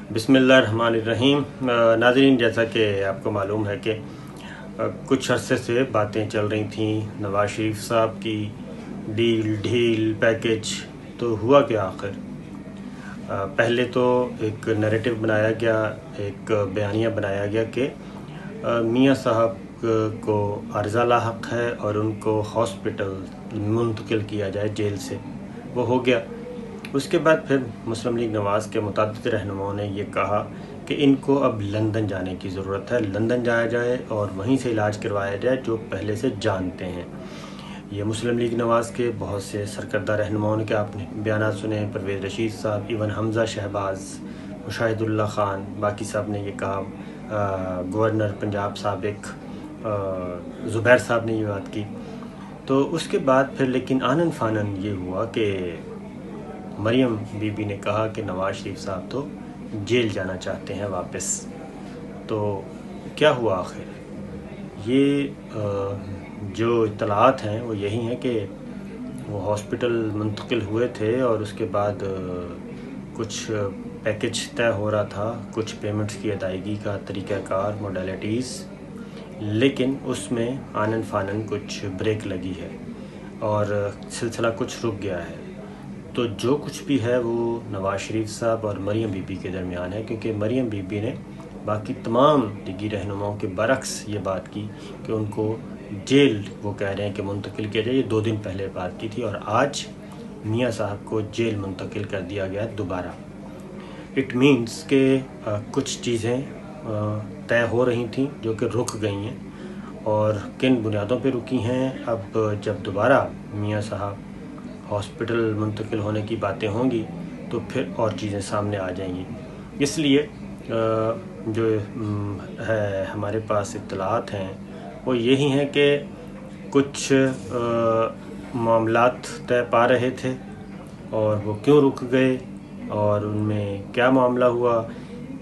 बिस्मिल्लाहिर्रहमानिर्रहीम। नाज़रीन, जैसा कि आपको मालूम है कि कुछ अरसे से बातें चल रही थीं नवाज शरीफ साहब की डील ढील पैकेज, तो हुआ क्या आखिर? पहले तो एक नैरेटिव बनाया गया, एक बयानिया बनाया गया कि मियां साहब को अर्ज़ा लाहक है और उनको हॉस्पिटल मुंतकिल किया जाए जेल से। वो हो गया। उसके बाद फिर मुस्लिम लीग नवाज़ के मुतअद्दिद रहनुमाओं ने ये कहा कि इनको अब लंदन जाने की ज़रूरत है, लंदन जाया जाए और वहीं से इलाज करवाया जाए जो पहले से जानते हैं। ये मुस्लिम लीग नवाज़ के बहुत से सरकर्दा रहनुमाओं ने क्या आपने बयान सुने, परवेज़ रशीद साहब, इवन हमज़ा शहबाज, मुशाहिदुल्लाह ख़ान, बाकी साहब ने ये कहा, गवर्नर पंजाब साबिक ज़ुबैर साहब ने ये बात की। तो उसके बाद फिर लेकिन आनन फानन ये हुआ कि मरियम बीबी ने कहा कि नवाज शरीफ साहब तो जेल जाना चाहते हैं वापस। तो क्या हुआ आखिर? ये जो इत्तलात हैं वो यही हैं कि वो हॉस्पिटल मुंतकिल हुए थे और उसके बाद कुछ पैकेज तय हो रहा था, कुछ पेमेंट्स की अदायगी का तरीक़ाकार, मोडालिटीज़, लेकिन उसमें आनन फानन कुछ ब्रेक लगी है और सिलसिला कुछ रुक गया है। तो जो कुछ भी है वो नवाज शरीफ साहब और मरियम बीबी के दरमियान है, क्योंकि मरियम बीबी ने बाकी तमाम लीगी रहनुमाओं के बरक्स ये बात की कि उनको जेल, वो कह रहे हैं कि मुंतकिल किया जाए। ये 2 दिन पहले बात की थी और आज मियां साहब को जेल मुंतकिल कर दिया गया दोबारा। इट मीन्स के कुछ चीज़ें तय हो रही थी जो कि रुक गई हैं, और किन बुनियादों पे रुकी हैं, अब जब दोबारा मियां साहब हॉस्पिटल मुंतकिल होने की बातें होंगी तो फिर और चीज़ें सामने आ जाएंगी। इसलिए जो है हमारे पास इत्तलात हैं वो यही हैं कि कुछ मामलात तय पा रहे थे और वो क्यों रुक गए और उनमें क्या मामला हुआ,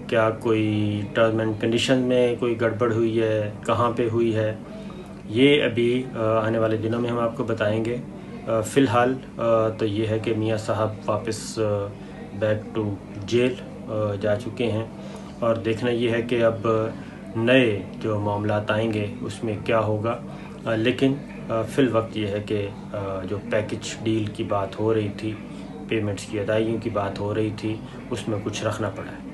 क्या कोई टर्म एंड कंडीशन में कोई गड़बड़ हुई है, कहाँ पे हुई है, ये अभी आने वाले दिनों में हम आपको बताएंगे। फ़िलहाल तो ये है कि मियां साहब वापस बैक टू जेल जा चुके हैं और देखना ये है कि अब नए जो मामलात आएंगे उसमें क्या होगा। लेकिन फ़िल वक्त ये है कि जो पैकेज डील की बात हो रही थी, पेमेंट्स की अदायगियों की बात हो रही थी, उसमें कुछ रखना पड़ा है।